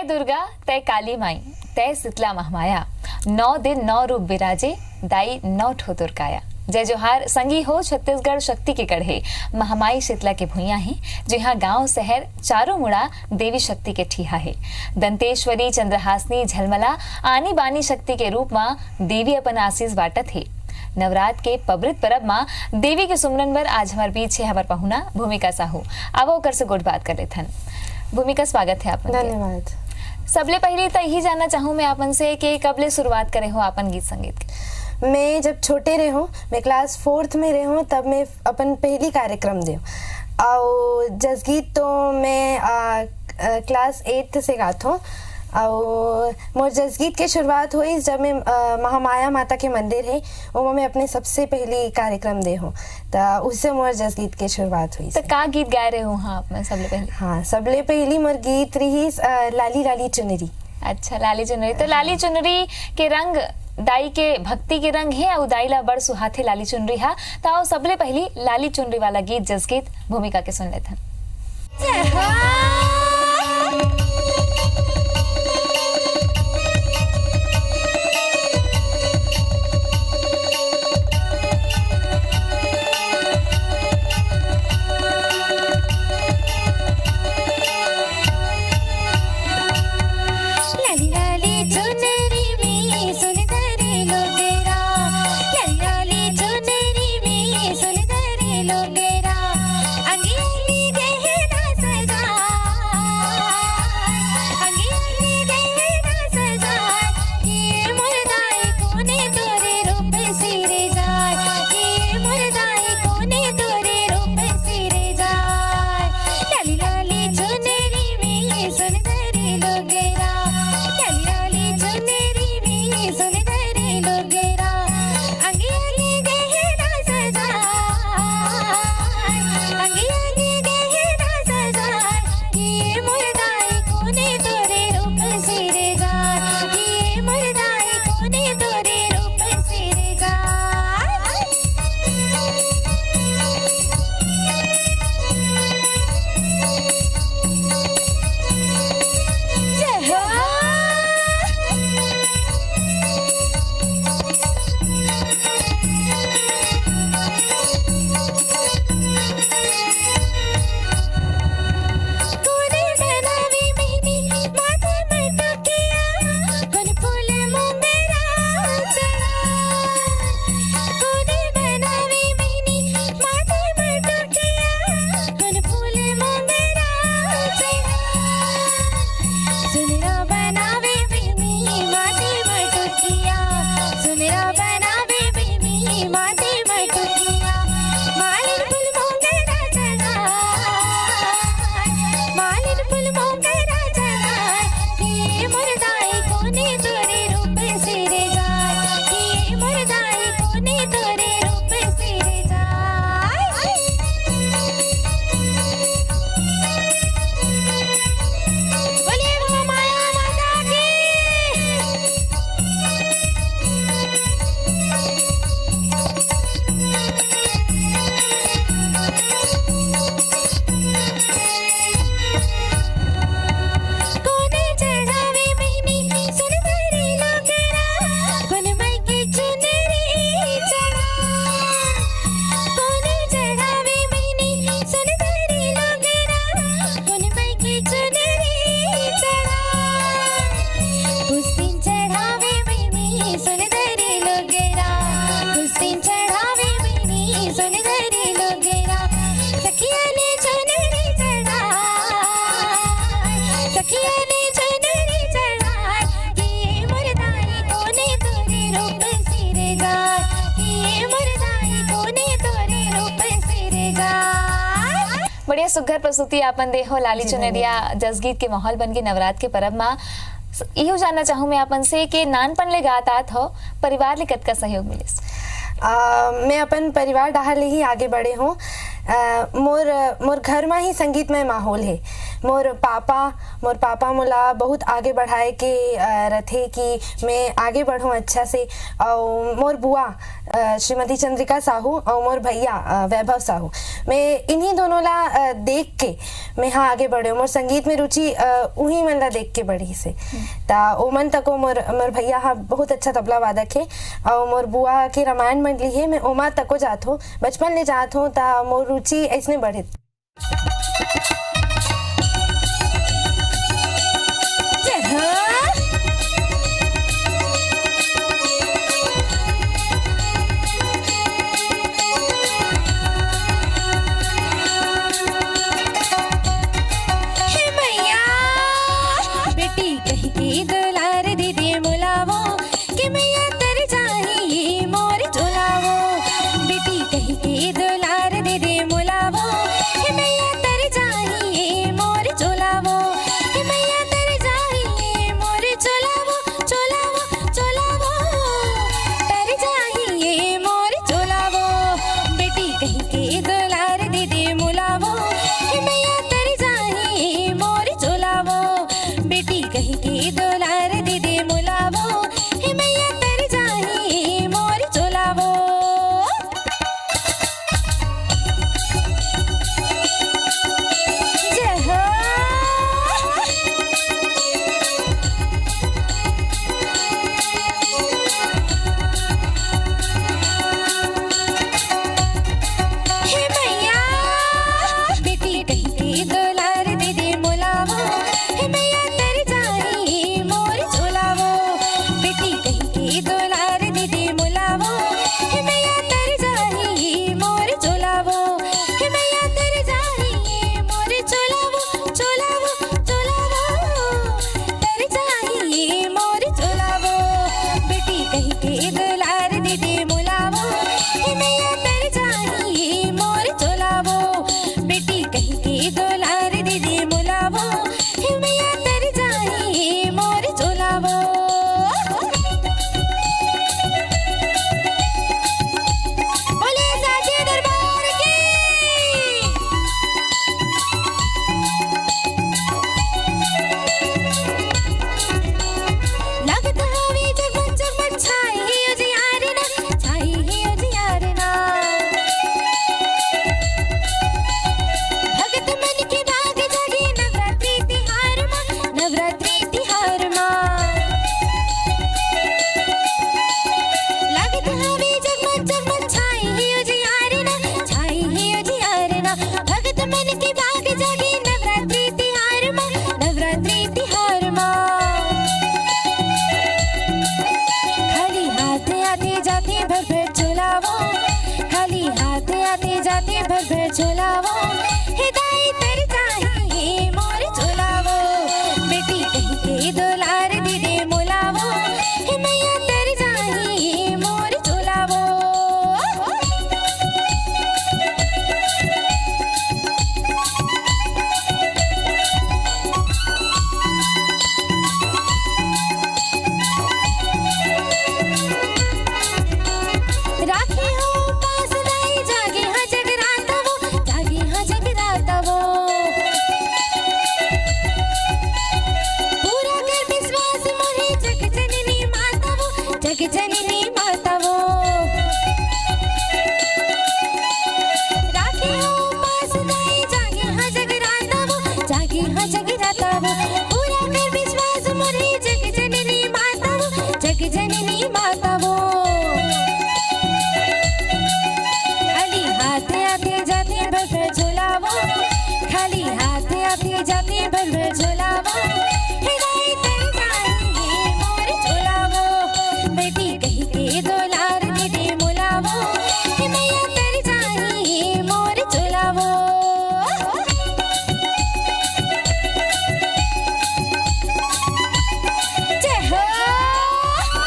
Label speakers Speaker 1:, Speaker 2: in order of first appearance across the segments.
Speaker 1: दुर्गा तय काली माई तय शीतला महमाया, 9 दिन 9 रूप विराजे, दाई 9 ठो दुर्गाया। जय जोहार संगी हो छत्तीसगढ़ शक्ति के गढ़े, महामाई शीतला के भुइयां है, जहाँ गांव शहर चारों मुड़ा देवी शक्ति के ठिहा है। दंतेश्वरी, चंद्रहासनी, झलमला आनी बानी शक्ति के रूप में देवी अपन आशीष बाटत है। नवरात्र के पवित्र परब माँ देवी के सुमरन बर आज हमारे बीच है हमार पहुना भूमिका साहू। अब ओकर से गुड बात कर लेथन। भूमिका स्वागत है आपन।
Speaker 2: धन्यवाद।
Speaker 1: सबले पहले तो यही जानना चाहूँ मैं आपन से कि कबले शुरुआत करे हो आपन गीत संगीत के?
Speaker 2: मैं जब छोटे रहे हूँ, मैं क्लास 4th में रहे हूँ, तब मैं अपन पहली कार्यक्रम दे और जसगीत तो मैं क्लास 8th से गात हूँ। और मोर जसगीत के शुरुआत हुई जब मैं महामाया माता के मंदिर है वो मैं अपने सबसे पहली कार्यक्रम दे हूँ, तो उससे मोर जसगीत के शुरुआत हुई।
Speaker 1: तो का गीत गा रहे हो? हाँ, आप में सबले पहले?
Speaker 2: हाँ, सबले पहली मोर गीत रही लाली लाली चुनरी।
Speaker 1: अच्छा, लाली चुनरी। तो लाली चुनरी के रंग दाई के भक्ति के रंग है और दाई ला बड़ सुहाथे लाली चुनरी हा। तो आओ सबले पहली लाली चुनरी वाला गीत जसगीत भूमिका के सुन लेते हैं। बढ़िया सुघर प्रस्तुति आपन दे हो लाली चुनरिया जसगीत के माहौल बन के नवरात्र के परब में इहो जानना चाहूँ मैं अपन से कि नानपन ले गात आत हो, परिवार ले कतका सहयोग मिलिस?
Speaker 2: मैं अपन परिवार डाहर ले ही आगे बढ़े हूँ। मोर घर में ही संगीतमय माहौल है। मोर पापा मोला बहुत आगे बढ़ाए के रथे कि मैं आगे बढ़ूँ अच्छा से। और मोर बुआ श्रीमती चंद्रिका साहू और मोर भैया वैभव साहू, मैं इन्हीं दोनों ला देख के मैं हाँ आगे बढ़े। मोर संगीत में रुचि उही मन ला देख के बढ़ी से। ता ओमन तको मोर भैया हाँ बहुत अच्छा तबला वादक है और मोर बुआ के रामायण मंडली है, मैं ओमा तको जात हूँ, बचपन ले जात हूँ। ता मोर रुचि ऐसने बढ़े।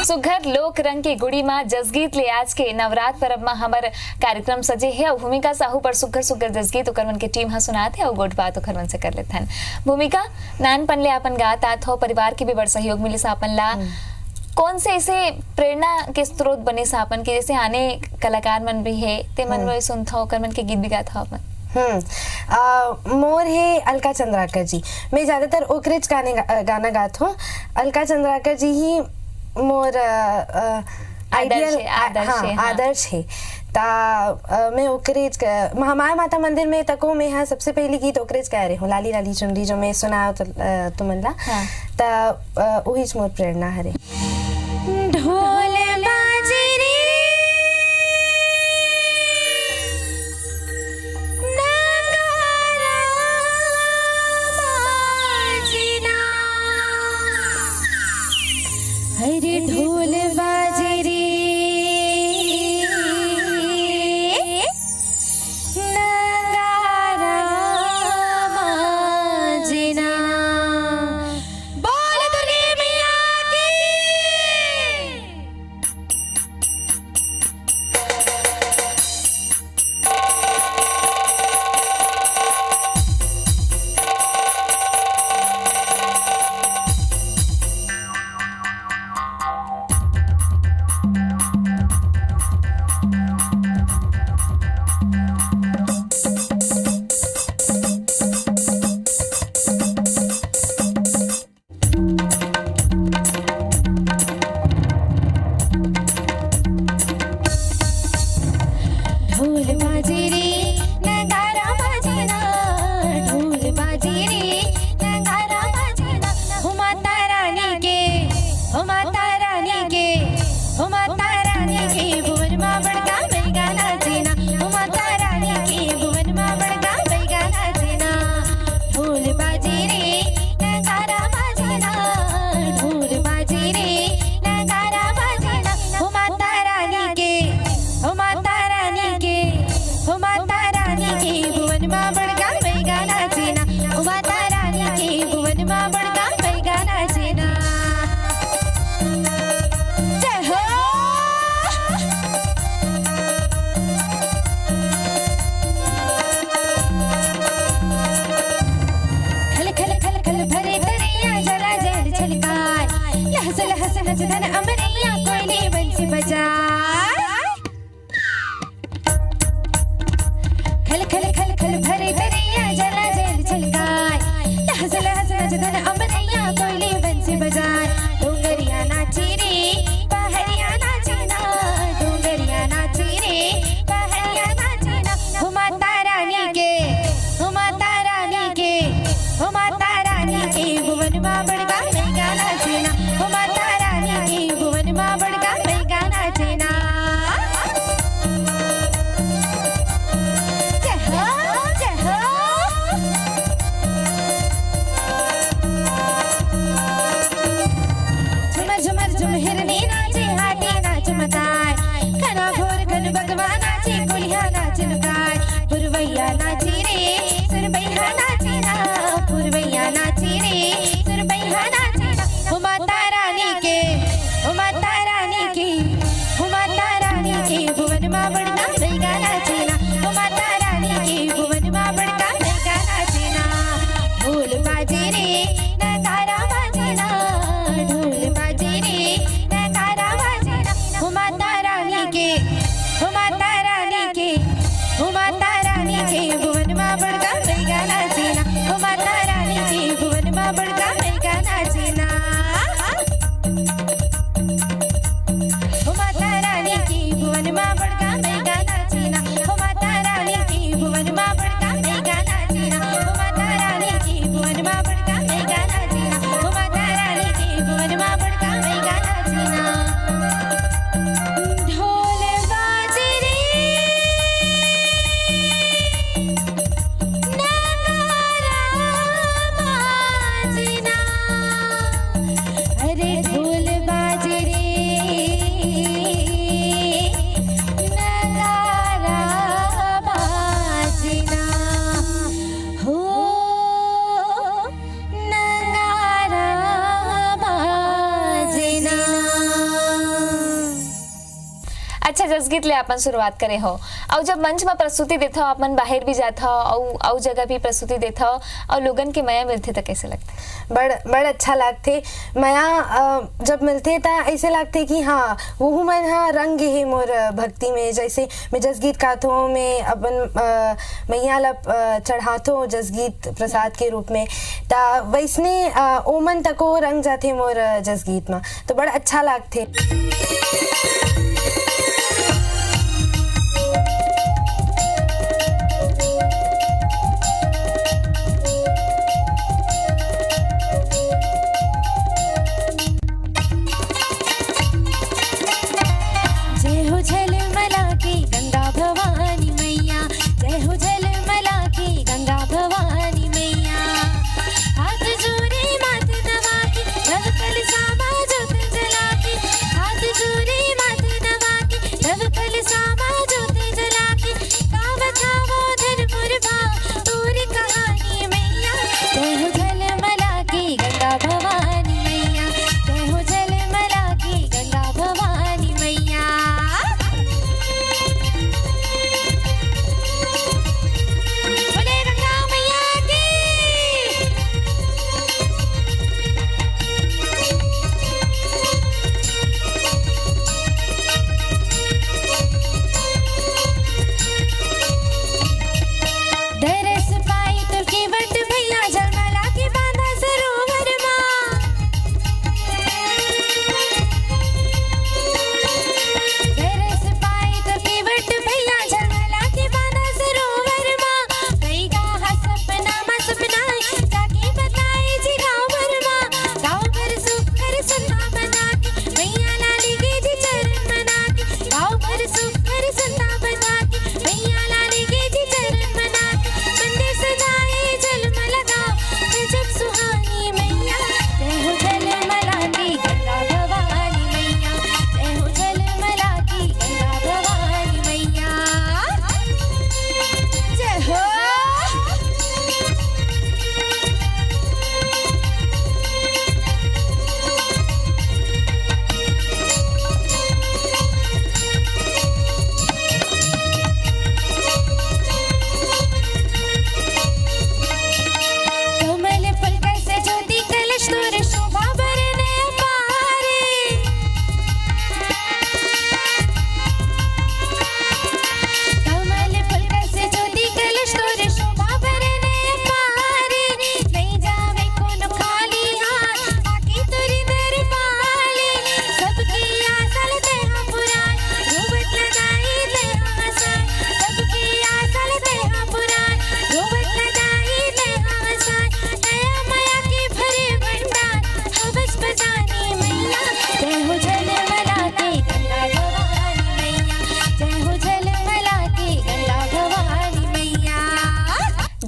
Speaker 1: सुघर लोक रंग के गुड़ी माँ जसगीत ले आज के नवरात्र परब में हमार कार्यक्रम सजे है और भूमिका साहू पर सुघर सुघर जसगीत ओकर मन के टीम हा सुनात है और गोट बात ओकर मन से कर लेते हैं। भूमिका नानपन ले अपन गात आत हो, परिवार के भी बड़ सहयोग मिली सा अपन ला, कौन से ऐसे प्रेरणा के स्रोत बने सा अपन के जैसे आने कलाकार मन भी है ते मन में सुनता ओकर मन के गीत भी गाता अपन?
Speaker 2: मोर है अलका चंद्राकर जी। मैं ज़्यादातर ओकरेज गाना गात हूँ। अलका चंद्राकर जी ही मोर आइडियल आदर्श है। मैं ओकरेज महामाया माता मंदिर में तको में हाँ सबसे पहली गीत ओकरेज गा रही हूँ, लाली लाली चुनरी, जो मैं सुना तुमला वही मोर प्रेरणा हरे।
Speaker 3: ढोल बाजे रे नगारा बाजना, हरे ढोल बाजे रे नगारा बाजना। बोल दुर्गे मैया की। ढोल बाजे रे नगारा बाजना, ढोल बाजे रे नगारा बाजना। हो माता रानी के, हो माता रानी के, हो माता रानी के भुवन मां बड़का बैगा नाचेना। हो माता रानी के भुवन मां बड़का बैगा नाचेना। ढोल बाजे रे नगारा बाजना, ढोल बाजे रे नगारा बाजना। हो माता रानी के, हो माता रानी के, हो माता रानी के भुवन मां बड़का बैगा नाचेना। हो माता रानी के भुवन मां बड़का बैगा नाचेना। जय हो। खल खल खल खल भरे तरैया जला जल छलकाय, लहस लहस नच धन अमरैया कोयले बंसी बजाय। खल खल खल खल भरे तरैया जला जल छलकाय, लहस लहस नच धन अमरैया कोयले बंसी बजाय। डोंगरिया नाची रे पहरिया नाचना, डोंगरिया नाची रे पहरिया नाचना। हो माता रानी के, हो माता रानी के, हो माता रानी के भुवन मां बड़का बैगा नाचना। हो माता रानी के भुवन मां बड़का बैगा नाचना। जय हो, जय हो। झुमर झुमर झुम हिरनी नाचे, हाथी नाच मताय, घना घोर घन बगवा नाचे, कुलिया नाच लुकाय। पुरवैया नाची रे सुरबैया नाचेना, पुरवैया नाची रे सुरबैया नाचेना। हो माता रानी के, हो माता रानी के, हो माता रानी के भुवन मां बड़का बैगा नाचेना। हो माता रानी के भुवन मां बड़का बैगा नाचेना। ढोल बाजे रे नगारा बाजना, ढोल बाजे रे नगारा बाजना। हो माता रानी के, हो माता रानी के, हो माता रानी के भुवन मां बड़का बैगा नाचेना। हो माता रानी के भुवन मां बड़का बैगा नाचेना। हो माता रानी के भुवन मां बड़का बैगा नाचेना। हो माता रानी के भुवन मां बड़का बैगा नाचेना। हो माता रानी के भुवन मां बड़का बैगा नाचेना। हो माता रानी के भुवन मां बड़का बैगा नाचेना। ढोल बाजे रे
Speaker 1: गीत ले अपन शुरुआत करे हो और जब मंच में प्रस्तुति देता हो अपन बाहर भी जाता हो और जगह भी प्रस्तुति देता हो और लोगन के माया मिलते तो कैसे लगते?
Speaker 2: बड़ अच्छा लगते माया जब मिलते तो ऐसे लगते कि हाँ वो मन हाँ रंग है मोर भक्ति में। जैसे मैं जस गीत गाता हूँ, मैं अपन मैया ला चढ़ाता हूँ जस गीत प्रसाद के रूप में, ता वैसने ओमन तको रंग जाते मोर जस गीत में, तो बड़ा अच्छा लगते।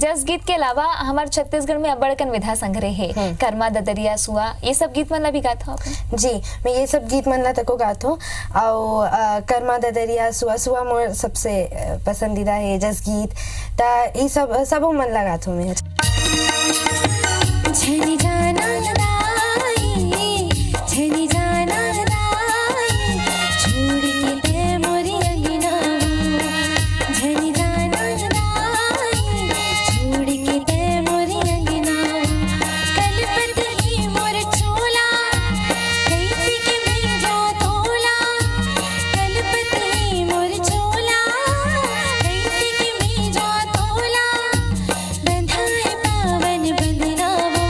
Speaker 1: जस गीत के अलावा हमारे छत्तीसगढ़ में अबड़कन विधा संग्रह है, कर्मा ददरिया सुआ, ये सब गीत मन ला भी गाता हो?
Speaker 2: जी, मैं ये सब गीत मन ला तको गाता हूँ। और कर्मा ददरिया सुआ सुआ मोर सबसे पसंदीदा है जस गीत, ता ये सब मन ला गाता हूँ मैं।
Speaker 3: छनी जाना दाई, छनी जाना दाई, छोड़ के दे मोरी अंगना, छनी जाना दाई, छोड़ के दे मोरी अंगना, कलपत ही मोर चोला, कैसी के मैं जो तोला, कलपत ही मोर चोला, कैसी के मैं जो तोला, बंधा है पावन बंधना वो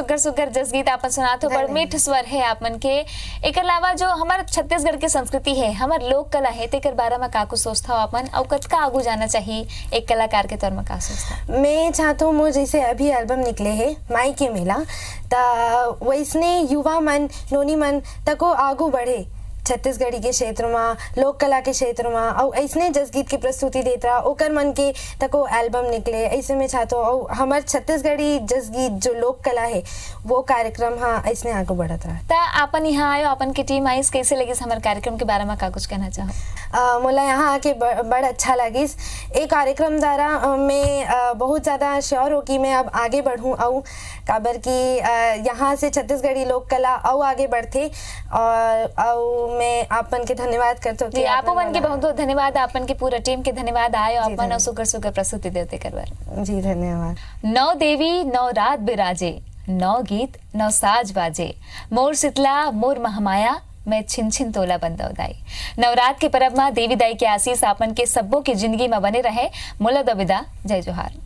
Speaker 1: सुगर सुगर जसगीत आपन सुनात हो, बड़ मीठ स्वर है आपन के। एक अलावा जो हमार छत्तीसगढ़ के संस्कृति है, हमार लोक कला है, तेकर बारे में का कुछ सोचता हो आपन, और कतका आगू जाना चाहिए एक कलाकार के तौर में का सोचता?
Speaker 2: मैं चाहता हूँ मुझे जैसे अभी एल्बम निकले है माई के मेला, त वैसने युवा मन नोनी मन तको आगू बढ़े छत्तीसगढ़ी के क्षेत्र में, लोक कला के क्षेत्र में, और ऐसने जसगीत की प्रस्तुति देत रहा ओकर मन के तको एल्बम निकले। ऐसे में चाहता हूँ और हमार छत्तीसगढ़ी जसगीत जो लोक कला है वो कार्यक्रम हाँ ऐसने आगू बढ़त रहा।
Speaker 1: ता आपन यहाँ आयो, आपन की टीम आई, कैसे लगी हमारे कार्यक्रम के बारे में का कुछ कहना चाहो?
Speaker 2: मोला यहाँ आके बड़ अच्छा लगिस। एक कार्यक्रम द्वारा मैं बहुत ज़्यादा श्योर हूँ कि मैं अब आगे बढ़ूँ, और काबर कि यहाँ से छत्तीसगढ़ी लोक कला और आगे बढ़ते। और मैं आपन के धन्यवाद करते
Speaker 1: जी, आपो मन के बहुत बहुत धन्यवाद, आपन की पूरा टीम के धन्यवाद आयो आपन और सुगर सुगर प्रस्तुति देते करवर।
Speaker 2: जी धन्यवाद।
Speaker 1: नौ देवी नौ रात बिराजे, नौ गीत नौ साज बाजे, मोर शीतला मोर महामाया, मैं छिन छिन तोला बंदौदाई। नवरात के पर्व में देवी दाई के आशीष आपन के सब्बों की जिंदगी में बने रहे। मोला दबिदा, जय जोहार।